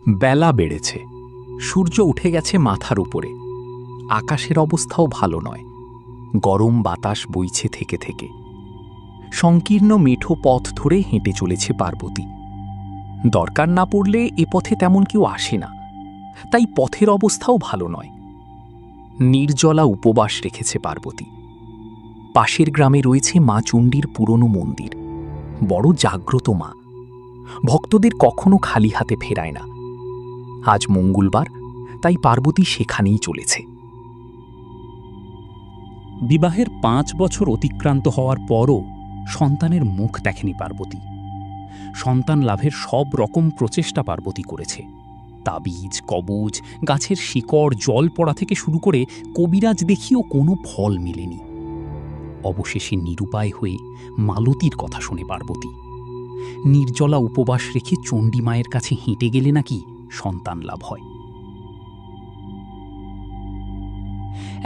বেলা বেড়েছে, সূর্য উঠে গেছে মাথার উপরে। আকাশের অবস্থাও ভালো নয়, গরম বাতাস বইছে থেকে থেকে। সংকীর্ণ মেঠো পথ ধরে হেঁটে চলেছে পার্বতী। দরকার না পড়লে এ পথে তেমন কেউ আসে না, তাই পথের অবস্থাও ভালো নয়। নির্জলা উপবাস রেখেছে পার্বতী। পাশের গ্রামে রয়েছে মা চণ্ডীর পুরনো মন্দির, বড় জাগ্রত মা। ভক্তদের কখনো খালি হাতে ফেরায় না। আজ মঙ্গলবার, তাই পার্বতী সেখানেই চলেছে। বিবাহের 5 বছর অতিক্রান্ত হওয়ার পরও সন্তানের মুখ দেখেনি পার্বতী। সন্তান লাভের সব রকম প্রচেষ্টা পার্বতী করেছে। তাবিজ, কবজ, গাছের শিকড়, জল পড়া থেকে শুরু করে কবিরাজ দেখিও কোনো ফল মেলেনি। অবশেষে নিরুপায় হয়ে মালতীর কথা শোনে পার্বতী। নির্জলা উপবাস রেখে চণ্ডী মায়ের কাছে হেঁটে গেলে নাকি সন্তান লাভ হয়।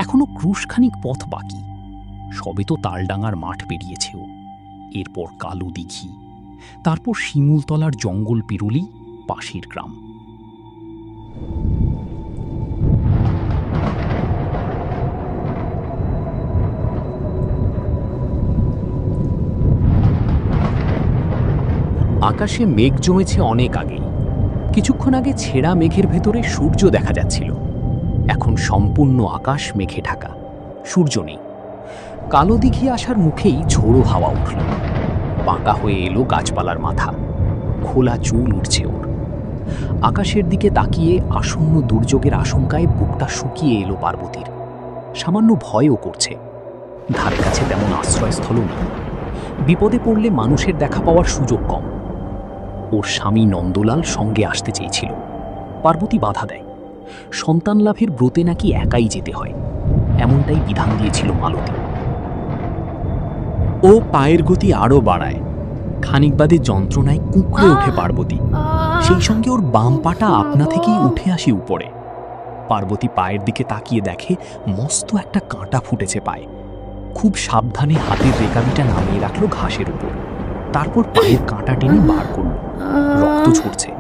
এখনো ক্রুশখানিক পথ বাকি। সবে তো তালডাঙার মাঠ পেরিয়েছে ও। এরপর কালো দিঘি, তারপর শিমুলতলার জঙ্গল পেরুলি পাশের গ্রাম। আকাশে মেঘ জমেছে অনেক আগেই। কিছুক্ষণ আগে ছেঁড়া মেঘের ভেতরে সূর্য দেখা যাচ্ছিল। এখন সম্পূর্ণ আকাশ মেঘে ঢাকা, সূর্য নেই। কালো দিঘি আসার মুখেই ঝোড়ো হাওয়া উঠল। বাঁকা হয়ে এলো গাছপালার মাথা, খোলা চুল উঠছে ওর। আকাশের দিকে তাকিয়ে আসন্ন দুর্যোগের আশঙ্কায় বুকটা শুকিয়ে এলো পার্বতীর। সামান্য ভয়ও করছে। ধারে কাছে তেমন আশ্রয়স্থলও নেই। বিপদে পড়লে মানুষের দেখা পাওয়ার সুযোগ কম। ওর স্বামী নন্দলাল সঙ্গে আসতে চেয়েছিল, পার্বতী বাধা দেয়। সন্তান লাভের ব্রতে নাকি একাই যেতে হয়, এমনটাই বিধান দিয়েছিল মালতী। ও পায়ের গতি আরও বাড়ায়। খানিক বাদে যন্ত্রণায় কুঁকড়ে ওঠে পার্বতী। সেই সঙ্গে ওর বাম পাটা আপনা থেকেই উঠে আসে উপরে। পার্বতী পায়ের দিকে তাকিয়ে দেখে মস্ত একটা কাঁটা ফুটেছে পায়ে। খুব সাবধানে হাতের রেকাবিটা নামিয়ে রাখলো ঘাসের উপর। তারপর পায়ের কাঁটা টেনে বার করল। রক্ত ঝরছে।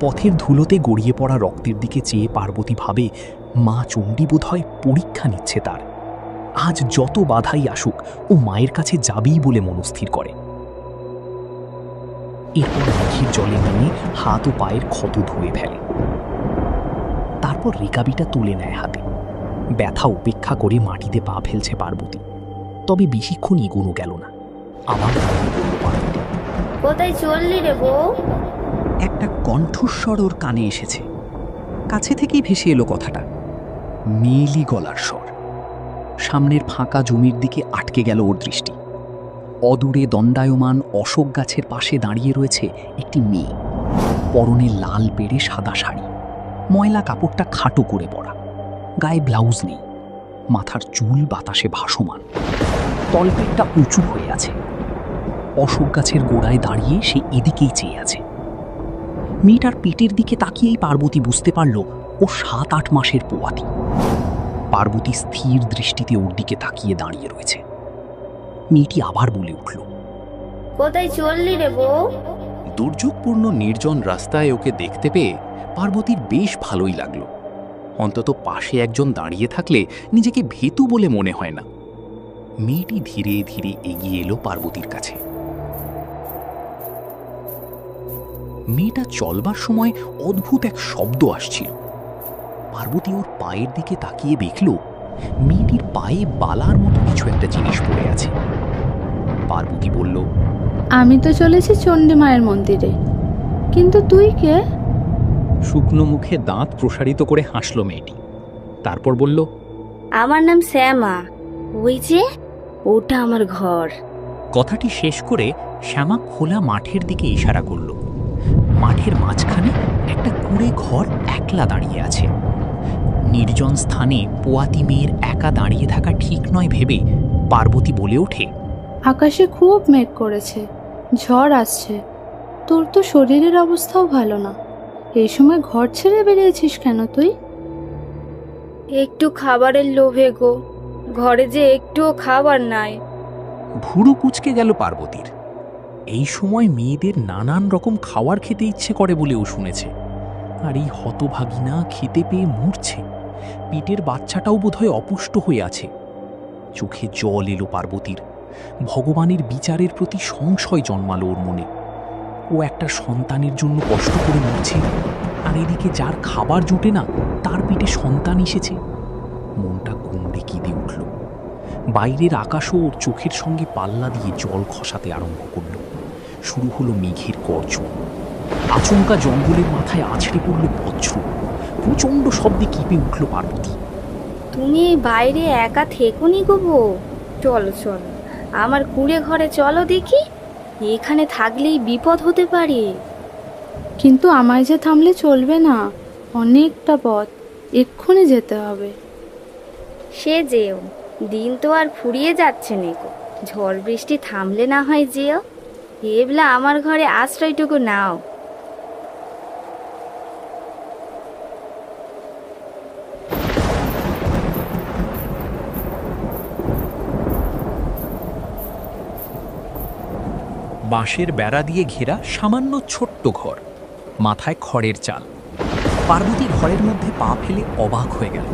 পথের ধুলোতে গড়িয়ে পড়া রক্তের দিকে চেয়ে পার্বতী ভাবে, মা চণ্ডী বোধহয় পরীক্ষা নিচ্ছে তার। আজ যত বাধাই আসুক ও মায়ের কাছে যাবেই বলে মনস্থির করে। এরপর দিঘির জলে নেমে হাত ও পায়ের ক্ষত ধুয়ে ফেলে। তারপর রেকাবিটা তুলে নেয় হাতে। ব্যথা উপেক্ষা করে মাটিতে পা ফেলছে পার্বতী। তবে বেশিক্ষণ এগোনো গেল না। আবার পার্বতী, কোথায় চললি রে বউ? একটা কণ্ঠস্বর ওর কানে এসেছে। কাছে থেকেই ভেসে এলো কথাটা, মেয়েলি গলার স্বর। সামনের ফাঁকা জমির দিকে আটকে গেল ওর দৃষ্টি। অদূরে দণ্ডায়মান অশোক গাছের পাশে দাঁড়িয়ে রয়েছে একটি মেয়ে। পরনে লাল পেড়ে সাদা শাড়ি, ময়লা কাপড়টা খাটো করে পরা, গায়ে ব্লাউজ নেই। মাথার চুল বাতাসে ভাসমান, তলপেটটা উঁচু হয়ে আছে। অশোক গাছের গোড়ায় দাঁড়িয়ে সে এদিকেই চেয়ে আছে। মেয়েটার পেটের দিকে তাকিয়েই পার্বতী বুঝতে পারল ও 7-8 মাসের পোয়াতি। পার্বতী স্থির দৃষ্টিতে ওর দিকে তাকিয়ে দাঁড়িয়ে রয়েছে। মেয়েটি আবার বলে উঠল, কোথায় চললি রে বউ? দুর্যোগপূর্ণ নির্জন রাস্তায় ওকে দেখতে পেয়ে পার্বতীর বেশ ভালোই লাগলো। অন্তত পাশে একজন দাঁড়িয়ে থাকলে নিজেকে ভীতু বলে মনে হয় না। মেয়েটি ধীরে ধীরে এগিয়ে এলো পার্বতীর কাছে। মেয়েটা চলবার সময় অদ্ভুত এক শব্দ আসছিল। পার্বতী ওর পায়ের দিকে তাকিয়ে দেখল মেয়েটির পায়ে বালার মতো কিছু একটা জিনিস পড়ে আছে। পার্বতী বলল, আমি তো চলেছি চণ্ডী মায়ের মন্দিরে, কিন্তু তুই কে? শুকনো মুখে দাঁত প্রসারিত করে হাসল মেয়েটি। তারপর বলল, আমার নাম শ্যামা। ওই যে ওটা আমার ঘর। কথাটি শেষ করে শ্যামা খোলা মাঠের দিকে ইশারা করল। মাঠের মাঝখানে একটা কুঁড়ে ঘর একলা দাঁড়িয়ে আছে। নির্জন স্থানে পোয়াতি মেয়ের একা দাঁড়িয়ে থাকা ঠিক নয় ভেবে পার্বতী বলে ওঠে, আকাশে খুব মেঘ করেছে, ঝড় আসছে। তোর তো শরীরের অবস্থাও ভালো না, এই সময় ঘর ছেড়ে বেরিয়েছিস কেন তুই? একটু খাবারের লোভে গো, ঘরে যে একটুও খাবার নাই। ভুরু কুঁচকে গেল পার্বতীর। এই সময় মেয়েদের নানান রকম খাবার খেতে ইচ্ছে করে বলেও শুনেছে। আর এই হতভাগিনা খেতে পেয়ে মরছে, পেটের বাচ্চাটাও বোধহয় অপুষ্ট হয়ে আছে। চোখে জল এলো পার্বতীর। ভগবানের বিচারের প্রতি সংশয় জন্মালো ওর মনে। ও একটা সন্তানের জন্য কষ্ট করে মরছে, আর এদিকে যার খাবার জোটে না তার পেটে সন্তান এসেছে। মনটা গুমড়ে কেঁদে উঠল। বাইরের আকাশও ওর চোখের সঙ্গে পাল্লা দিয়ে জল খসাতে আরম্ভ করল। শুরু হলো মেঘের গর্জন। আচমকা জঙ্গলের মাথায় আছড়ে পড়ল বজ্র। প্রচণ্ড শব্দে কেঁপে উঠল পার্বতী। তুমি এই বাইরে একা থেকো নি গো বউ। চলো চলো, আমার কুঁড়ে ঘরে চলো দেখি। এখানে থাকলেই বিপদ হতে পারে। কিন্তু আমায় যে থামলে চলবে না, অনেকটা পথ, এক্ষুনি যেতে হবে। সে যেও, দিন তো আর ফুরিয়ে যাচ্ছে নেকো। ঝড় বৃষ্টি থামলে না হয় যেও। এবলা আমার ঘরে আশ্রয়টুকু নাও। বাঁশের বেড়া দিয়ে ঘেরা সামান্য ছোট্ট ঘর, মাথায় খড়ের চাল। পার্বতী ঘরের মধ্যে পা ফেলে অবাক হয়ে গেল।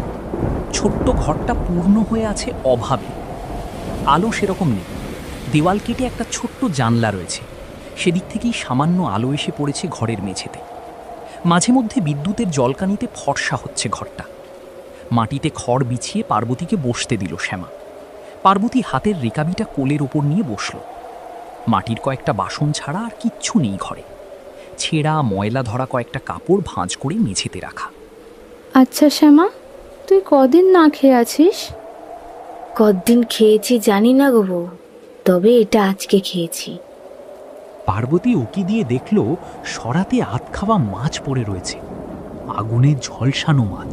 ছোট্ট ঘরটা পূর্ণ হয়ে আছে অভাবে। আলো সেরকম নেই। দেওয়াল কেটে একটা ছোট্ট জানলা রয়েছে, সেদিক থেকেই সামান্য আলো এসে পড়েছে ঘরের মেঝেতে। মাঝে মধ্যে বিদ্যুতের জলকানিতে ফর্সা হচ্ছে ঘরটা। মাটিতে খড় বিছিয়ে পার্বতীকে বসতে দিল শ্যামা। পার্বতী হাতের রেকাবিটা কোলের ওপর নিয়ে বসল। মাটির কয়েকটা বাসন ছাড়া আর কিচ্ছু নেই ঘরে। ছেঁড়া ময়লা ধরা কয়েকটা কাপড় ভাঁজ করে মেঝেতে রাখা। আচ্ছা শ্যামা, তুই কদিন না খেয়ে আছিস? কতদিন খেয়েছি জানি না গো বউ, তবে এটা আজকে খেয়েছি। পার্বতী উকি দিয়ে দেখল সরাতে আধ খাওয়া মাছ পড়ে রয়েছে। আগুনে ঝলসানো মাছ।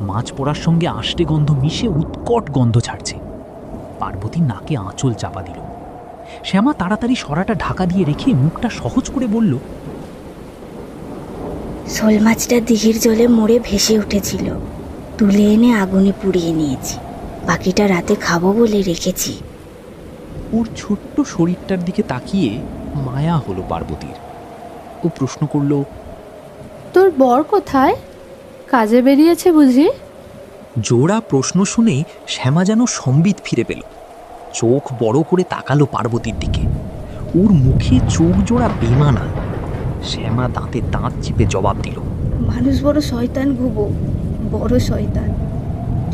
মাছ পড়ার সঙ্গে আষ্টে গন্ধ মিশে উৎকট গন্ধ ছাড়ছে। পার্বতী নাকে আঁচল চাপা দিল। শ্যামা তাড়াতাড়ি সরাটা ঢাকা দিয়ে রেখে মুখটা সহজ করে বলল, শোল মাছটা দিঘির জলে মরে ভেসে উঠেছিল, তুলে এনে আগুনে পুড়িয়ে নিয়েছি। বাকিটা রাতে খাবো বলে রেখেছি। ওর ছোট্ট শরীরটার দিকে তাকিয়ে মায়া হলো পার্বতীর। ও প্রশ্ন করল, তোর বর কোথায়? কাজে বেরিয়েছে বুঝি? জোড়া প্রশ্ন শুনে শ্যামা যেন সম্বিত ফিরে পেল। চোখ বড় করে তাকালো পার্বতীর দিকে। ওর মুখে চোখ জোড়া বেমানান। শ্যামা দাঁতে দাঁত চিপে জবাব দিল, মানুষ বড় শয়তান গুবো, বড় শয়তান।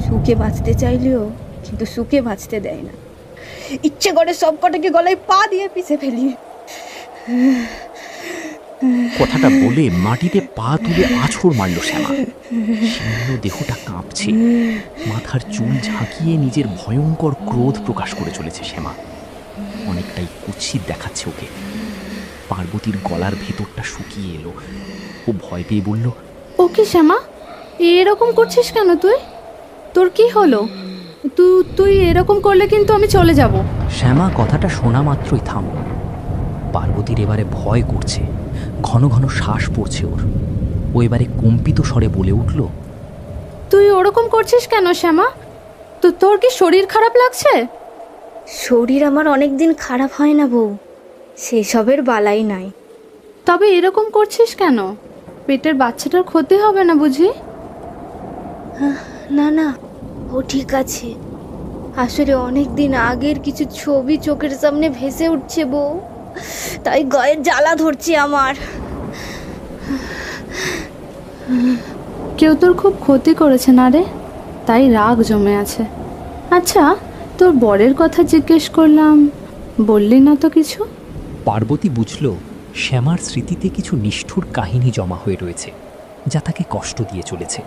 সুখে বাঁচতে চাইলেও কিন্তু সুখে বাঁচতে দেয় না। ইচ্ছে করে সব কটাকে গলায় পা দিয়ে পিছে ফেলি। কথাটা বলে মাটিতে পা তুলে আছড় মারল শ্যামা। শীর্ণ দেহটা কাঁপছে। মাথার চুল ঝাঁকিয়ে নিজের ভয়ঙ্কর ক্রোধ প্রকাশ করে চলেছে শ্যামা। অনেকটাই কুৎসিত দেখাচ্ছে ওকে। পার্বতীর গলার ভেতরটা শুকিয়ে এলো। ও ভয় পেয়ে বলল, ও কি শ্যামা, এরকম করছিস কেন তুই? তোর কি হলো? তুই এরকম করলে কিন্তু আমি চলে যাব। শ্যামা কথাটা শোনা মাত্রই থামল। পার্বতীর এবারে ভয় করছে, ঘন ঘন শ্বাস পড়ছে ওর। ও এবারে কম্পিত স্বরে বলে উঠল, তুই ওরকম করছিস কেন শ্যামা? তোর কি শরীর খারাপ লাগছে? শরীর আমার অনেক দিন খারাপ হয় না বউ, সেসবের বালাই নাই। তবে এরকম করছিস কেন? পেটের বাচ্চাটার ক্ষতি হবে না বুঝি? না না, ও ঠিক আছে। আসলে অনেক দিন আগের কিছু ছবি চোখের সামনে ভেসে উঠছে বউ, তাই গায়ে জ্বালা ধরছে আমার। কেউ তোর খুব ক্ষতি করেছে না রে, তাই রাগ জমে আছে। আচ্ছা, তোর বরের কথা জিজ্ঞেস করলাম, বললি না তো কিছু? পার্বতী বুঝল শ্যামার স্মৃতিতে কিছু নিষ্ঠুর কাহিনী জমা হয়ে রয়েছে, যা তাকে কষ্ট দিয়ে চলেছে।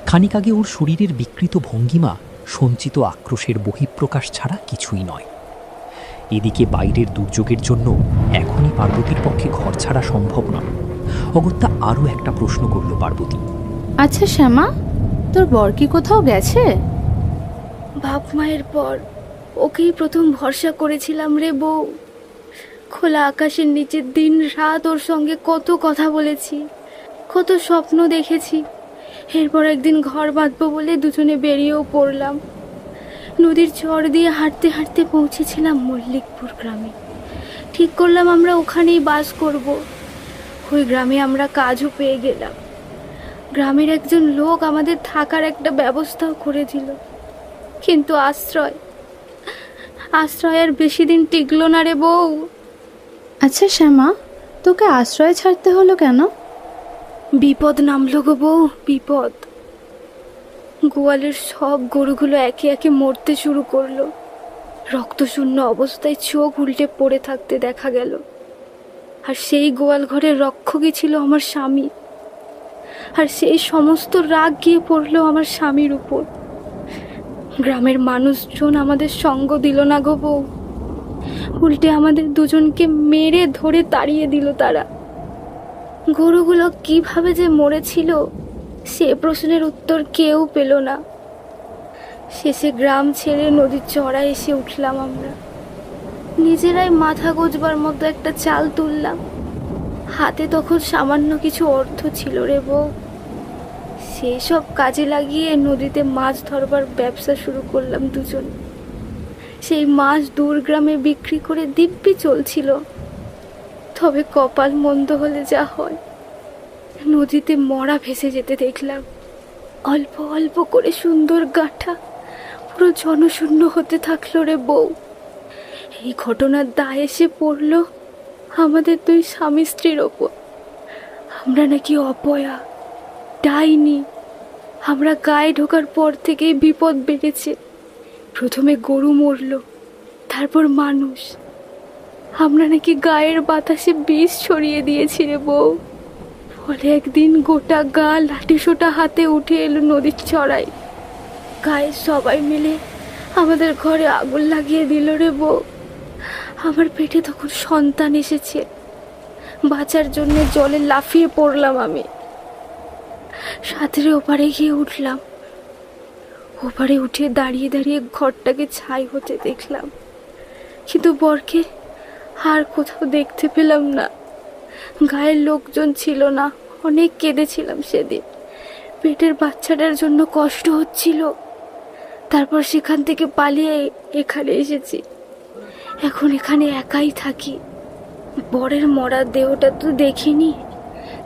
খানিক আগে ওর শরীরের বিকৃত ভঙ্গিমা সঞ্চিত আক্রোশের বহিঃপ্রকাশ ছাড়া কিছুই নয়। এদিকে বাইরের দুর্যোগের জন্য এখনই পার্বতীর পক্ষে ঘর ছাড়া সম্ভব নয়। অগত্যা আরও একটা প্রশ্ন করল পার্বতী, আচ্ছা শ্যামা, তোর বর কি কোথাও গেছে? বাপ মায়ের পর ওকেই প্রথম ভরসা করেছিলাম রে বউ। খোলা আকাশের নিচে দিন রাত ওর সঙ্গে কত কথা বলেছি, কত স্বপ্ন দেখেছি। এরপর একদিন ঘর বাঁধবো বলে দুজনে বেরিয়েও পড়লাম। নদীর চর দিয়ে হাঁটতে হাঁটতে পৌঁছেছিলাম মল্লিকপুর গ্রামে। ঠিক করলাম আমরা ওখানেই বাস করব। ওই গ্রামে আমরা কাজও পেয়ে গেলাম। গ্রামের একজন লোক আমাদের থাকার একটা ব্যবস্থাও করে দিল, কিন্তু আশ্রয় আর বেশি দিন টিকলো না রে বউ। আচ্ছা শ্যামা, তোকে আশ্রয় ছাড়তে হলো কেন? বিপদ নামলো গো বউ, বিপদ। গোয়ালের সব গরুগুলো একে একে মরতে শুরু করলো। রক্তশূন্য অবস্থায় চোখ উল্টে পড়ে থাকতে দেখা গেল। আর সেই গোয়াল ঘরের রক্ষকই ছিল আমার স্বামী। আর সেই সমস্ত রাগ গিয়ে পড়লো আমার স্বামীর উপর। গ্রামের মানুষজন আমাদের সঙ্গ দিল না গো বউ, উল্টে আমাদের দুজনকে মেরে ধরে তাড়িয়ে দিল তারা। গরুগুলো কিভাবে যে মরেছিল সে প্রশ্নের উত্তর কেউ পেল না। শেষে গ্রাম ছেড়ে নদীর চড়ায় এসে উঠলাম আমরা। নিজেরাই মাথা গোজবার মতো একটা চাল তুললাম। হাতে তখন সামান্য কিছু অর্থ ছিল রে বউ। সেসব কাজে লাগিয়ে নদীতে মাছ ধরবার ব্যবসা শুরু করলাম দুজন। সেই মাছ দূর গ্রামে বিক্রি করে দিব্যি চলছিল। তবে কপাল মন্দ হলে যা হয়, নদীতে মরা ভেসে যেতে দেখলাম। অল্প অল্প করে সুন্দর গাঁঠা পুরো জনশূন্য হতে থাকলো রে বউ। এই ঘটনার দায় এসে পড়ল আমাদের দুই স্বামী স্ত্রীর ওপর। আমরা নাকি অপয়া, ডাইনি। আমরা গায়ে ঢোকার পর থেকেই বিপদ বেড়েছে। প্রথমে গরু মরল, তারপর মানুষ। আমরা নাকি গায়ের বাতাসে বিষ ছড়িয়ে দিয়েছি রে বউ। ফলে একদিন গোটা গা লাঠিসোঁটা হাতে উঠে এলো নদীর চড়ায়। গায়ের সবাই মিলে আমাদের ঘরে আগুন লাগিয়ে দিল রে বউ। আমার পেটে তখন সন্তান এসেছে। বাঁচার জন্য জলে লাফিয়ে পড়লাম আমি। সাঁতরে ওপারে গিয়ে উঠলাম। ওপারে উঠে দাঁড়িয়ে দাঁড়িয়ে ঘরটাকে ছাই হতে দেখলাম, কিন্তু বরকে আর কোথাও দেখতে পেলাম না। গায়ের লোকজন ছিল না। অনেক কেঁদেছিলাম সেদিন। পেটের বাচ্চাটার জন্য কষ্ট হচ্ছিল। তারপর সেখান থেকে পালিয়ে এখানে এসেছি। এখন এখানে একাই থাকি। বরের মরা দেহটা তো দেখিনি,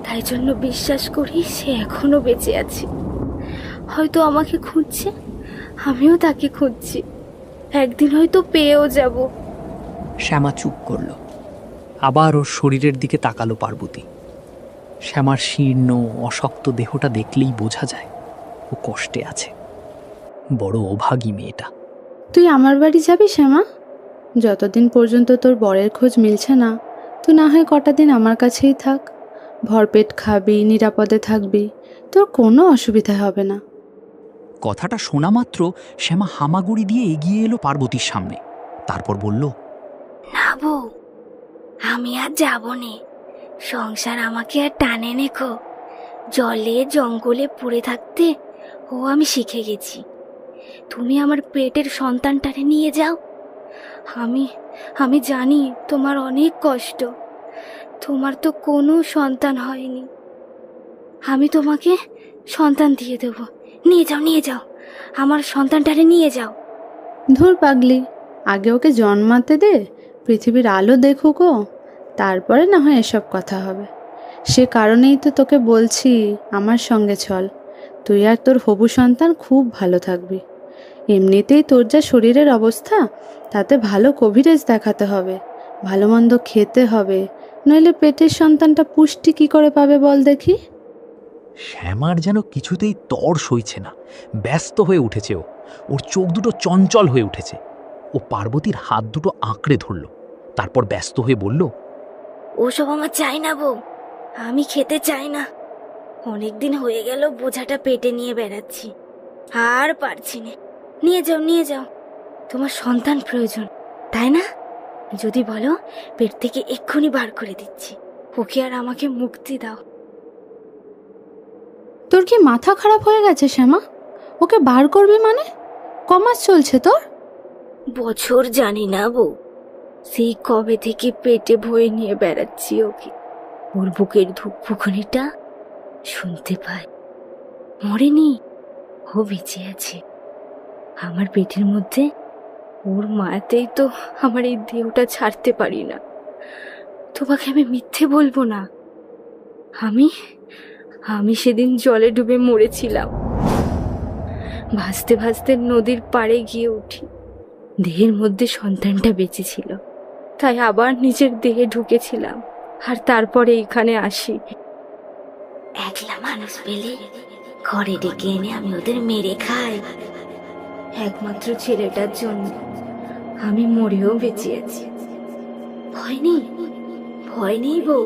তাই জন্য বিশ্বাস করি সে এখনো বেঁচে আছে। হয়তো আমাকে খুঁজছে, আমিও তাকে খুঁজছি। একদিন হয়তো পেয়েও যাব। শ্যামা চুপ করল। আবার ওর শরীরের দিকে তাকালো পার্বতী। শ্যামার শীর্ণ অশক্ত দেহটা দেখলেই বোঝা যায় ও কষ্টে আছে। বড় অভাগী মেয়েটা। তুই আমার বাড়ি যাবি শ্যামা? যতদিন পর্যন্ত তোর বরের খোঁজ মিলছে না, তুই না হয় কটা দিন আমার কাছেই থাক। ভরপেট খাবি, নিরাপদে থাকবি, তোর কোনো অসুবিধা হবে না। কথাটা শোনা মাত্র শ্যামা হামাগুড়ি দিয়ে এগিয়ে এলো পার্বতীর সামনে। তারপর বলল, না বউ, আমি আর যাব নে। সংসার আমাকে আর টানে নেকো। জলে জঙ্গলে পড়ে থাকতে ও আমি শিখে গেছি। তুমি আমার পেটের সন্তানটারে নিয়ে যাও। আমি জানি তোমার অনেক কষ্ট। তোমার তো কোনো সন্তান হয়নি। আমি তোমাকে সন্তান দিয়ে দেব। নিয়ে যাও আমার সন্তানটারে নিয়ে যাও। ধুর পাগলি, আগে ওকে জন্মাতে দে, পৃথিবীর আলো দেখুক ও, তারপরে না হয় এসব কথা হবে। সে কারণেই তো তোকে বলছি আমার সঙ্গে চল। তুই আর তোর হবু সন্তান খুব ভালো থাকবি। এমনিতেই তোর যা শরীরের অবস্থা, তাতে ভালো কভিরেজ দেখাতে হবে, ভালো মন্দ খেতে হবে, নইলে পেটের সন্তানটা পুষ্টি কি করে পাবে বল দেখি। শ্যামার যেন কিছুতেই তর সইছে না। ব্যস্ত হয়ে উঠেছে ও। ওর চোখ দুটো চঞ্চল হয়ে উঠেছে। ও পার্বতীর হাত দুটো আঁকড়ে ধরল। তারপর ব্যস্ত হয়ে বলল, ওসব আমার চাই না বউ। আমি খেতে চাই না। অনেকদিন হয়ে গেল বোঝাটা পেটে নিয়ে বেড়াচ্ছি, আর পারছি না। নিয়ে যাও। তোমার সন্তান প্রয়োজন, তাই না? যদি বলো, পেট থেকে এক্ষুনি বার করে দিচ্ছি। ওকে আর আমাকে মুক্তি দাও। তোর কি মাথা খারাপ হয়ে গেছে শ্যামা? ওকে বার করবি মানে? কমাস চলছে তোর? বছর জানি না বউ, সেই কবে থেকে পেটে বয়ে নিয়ে বেড়াচ্ছি ওকে। ওর বুকের ধুকপুকুনিটা শুনতে পাই। মরেনি, ও বেঁচে আছে আমার পেটের মধ্যে। ওর মায়াতেই তো আমার এই দেহটা ছাড়তে পারি না। তোমাকে আমি মিথ্যে বলবো না। আমি সেদিন জলে ডুবে মরেছিলাম। ভাসতে ভাসতে নদীর পাড়ে গিয়ে উঠি, দেহের মধ্যে সন্তানটা বেঁচে ছিল, তাই আবার নিজের দেহে ঢুকেছিলাম, আর তারপরে এখানে আসি। একলা মানুষ পেলে ঘরে ডেকে এনে আমি ওদের মেরে খাই। একমাত্র ছেলেটার জন্য আমি মরেও বেঁচে আছি। ভয় নেই, ভয় নেই বউ।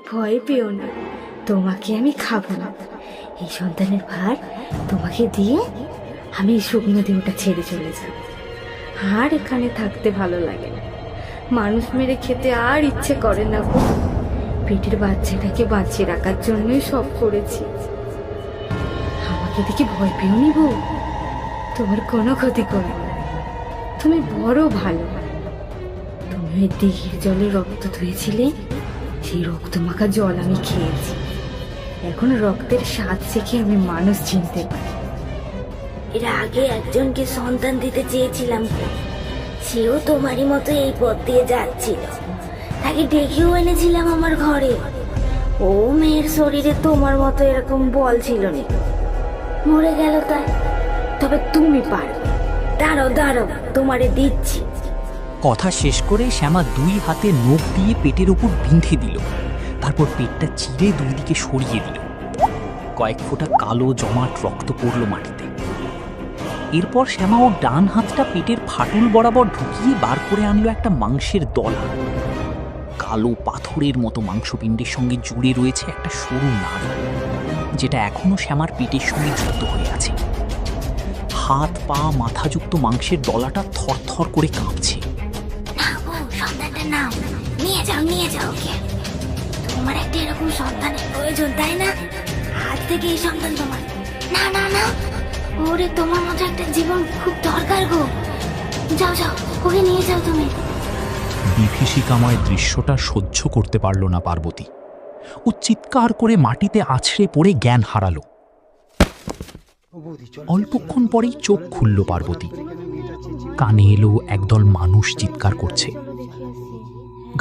ভয় পেও না, তোমাকে আমি খাবো না। এই সন্তানের ভার তোমাকে দিয়ে আমি এই শুকনো দেহটা ছেড়ে চলে যাব। আর এখানে থাকতে ভালো লাগে না, মানুষ মেরে খেতে আর ইচ্ছে করে না গো। পেটের বাচ্চাটাকে বাঁচিয়ে রাখার জন্যই সব করেছি। আমাকে দেখে ভয় পেও নি বউ, তোমার কোনো ক্ষতি করবো না। তুমি বড় ভালো। তুমি ওই দিঘির জলে রক্ত ধুয়েছিলে, সেই রক্ত মাখা জল আমি খেয়েছি। এখন রক্তের স্বাদ চেখে আমি মানুষ চিনতে পারি। এর আগে একজনকে সন্তান দিতে চেয়েছিলাম, সেও তোমারই মতো এই পথ দিয়ে যাচ্ছিল। তাকে ডেকেও এনেছিলাম আমার ঘরে। ও মেয়ের শরীরে তোমার মতো এরকম বল ছিল না, মরে গেল তাই। তবে তুমি পারবে, দাঁড়াও দাঁড়াও, তোমারে দিচ্ছি। কথা শেষ করে শ্যামা 2 হাতে নখ দিয়ে পেটের উপর বিঁধে দিল, তারপর পেটটা চিরে 2 দিকে সরিয়ে দিল। কয়েক ফোঁটা কালো জমাট রক্ত পড়ল মাটিতে। এরপর শ্যামা ওর ডান হাতটা পেটের ফাটল বরাবর ঢুকিয়ে বার করে আনলো একটা মাংসের দলা। কালো পাথরের মতো মাংসপিণ্ডের সঙ্গে জুড়ে রয়েছে একটা সরু নাড়ি, যেটা এখনো শ্যামার পেটের সঙ্গে যুক্ত হয়ে আছে। হাত পা মাথাযুক্ত মাংসের দলাটা থরথর করে কাঁপছে। সন্তানটা নাও, নিয়ে যাও নিয়ে যাও ওকে। তোমার একটা এরকম সন্তানের প্রয়োজন, তাই না? আজ থেকে এই সন্তান তোমার। না না না, ওরে তোমার মতো একটা জীবন খুব দরকার গো। যাও যাও, ওকে নিয়ে যাও তুমি। বিভীষিকাময় দৃশ্যটা সহ্য করতে পারল না পার্বতী। ও চিৎকার করে মাটিতে আছড়ে পড়ে জ্ঞান হারালো। অল্পক্ষণ পরেই চোখ খুলল পার্বতী। কানে এলো একদল মানুষ চিৎকার করছে।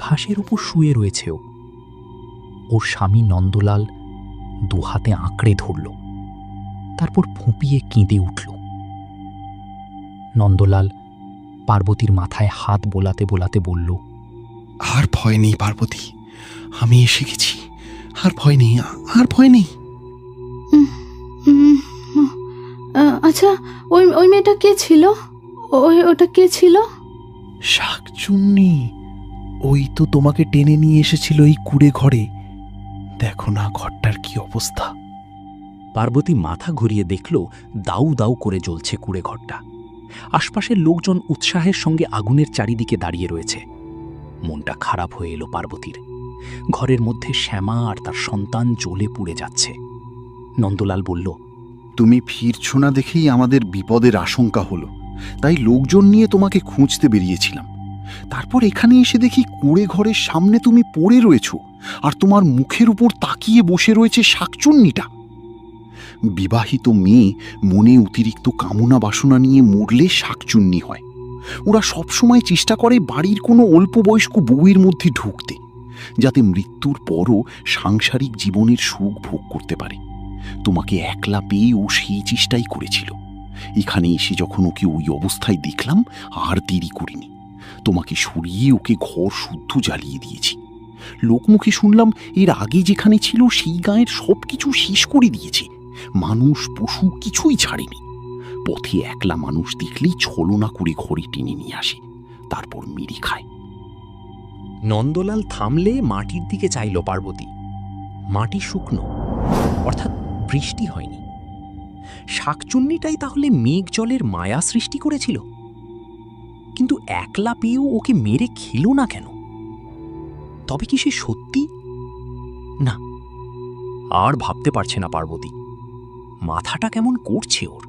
ঘাসের উপর শুয়ে রয়েছে ও। ওর স্বামী নন্দলাল 2 হাতে আঁকড়ে ধরল, তারপর ফুঁপিয়ে কেঁদে উঠল। নন্দলাল পার্বতীর মাথায় হাত বোলাতে বোলাতে বলল, আর ভয় নেই পার্বতী, আমি এসে গেছি। আর ভয় নেই, আর ভয় নেই। আচ্ছা, ওই মেয়েটা কে ছিল? ওটা কে ছিল? শাকচুন্নি। ওই তো তোমাকে টেনে নিয়ে এসেছিল এই কুড়ে ঘরে। দেখো না ঘরটার কি অবস্থা। পার্বতী মাথা ঘুরিয়ে দেখল দাউ দাউ করে জ্বলছে কুড়ে ঘরটা। আশপাশের লোকজন উৎসাহের সঙ্গে আগুনের চারিদিকে দাঁড়িয়ে রয়েছে। মনটা খারাপ হয়ে এলো পার্বতীর। ঘরের মধ্যে শ্যামা আর তার সন্তান জ্বলে পুড়ে যাচ্ছে। নন্দলাল বলল, তুমি ফিরছ না দেখেই আমাদের বিপদের আশঙ্কা হলো, তাই লোকজন নিয়ে তোমাকে খুঁজতে বেরিয়েছিলাম। তারপর এখানে এসে দেখি কুড়ে ঘরের সামনে তুমি পড়ে রয়েছ, আর তোমার মুখের উপর তাকিয়ে বসে রয়েছে শাকচুন্নিটা। বিবাহিত মেয়ে মনে অতিরিক্ত কামনা বাসনা নিয়ে মরলে শাকচুন্নি হয়। ওরা সবসময় চেষ্টা করে বাড়ির কোনো অল্প বয়স্ক বউয়ের মধ্যে ঢুকতে, যাতে মৃত্যুর পরও সাংসারিক জীবনের সুখ ভোগ করতে পারে। তোমাকে একলা পেয়ে ও সেই চেষ্টাই করেছিল। এখানে এসে যখন ওকে ওই অবস্থায় দেখলাম, আর দেরি করিনি। তোমাকে সরিয়ে ওকে ঘর শুদ্ধ জ্বালিয়ে দিয়েছি। লোকমুখে শুনলাম এর আগে যেখানে ছিল সেই গাঁয়ের সব কিছু শেষ করে দিয়েছে, মানুষ পশু কিছুই ছাড়েনি। পথে একলা মানুষ দেখলেই ছলনা করে ঘরে টেনে নিয়ে আসে, তারপর মেরে খায়। নন্দলাল থামলে মাটির দিকে চাইল পার্বতী। মাটি শুকনো, অর্থাৎ বৃষ্টি হয়নি। শাকচুন্নিটাই তাহলে মেঘ জলের মায়া সৃষ্টি করেছিল। কিন্তু একলা পেয়েও ওকে মেরে খেল না কেন? তবে কি সে সত্যি? না, আর ভাবতে পারছে না পার্বতী। মাথাটা কেমন করছে ওর।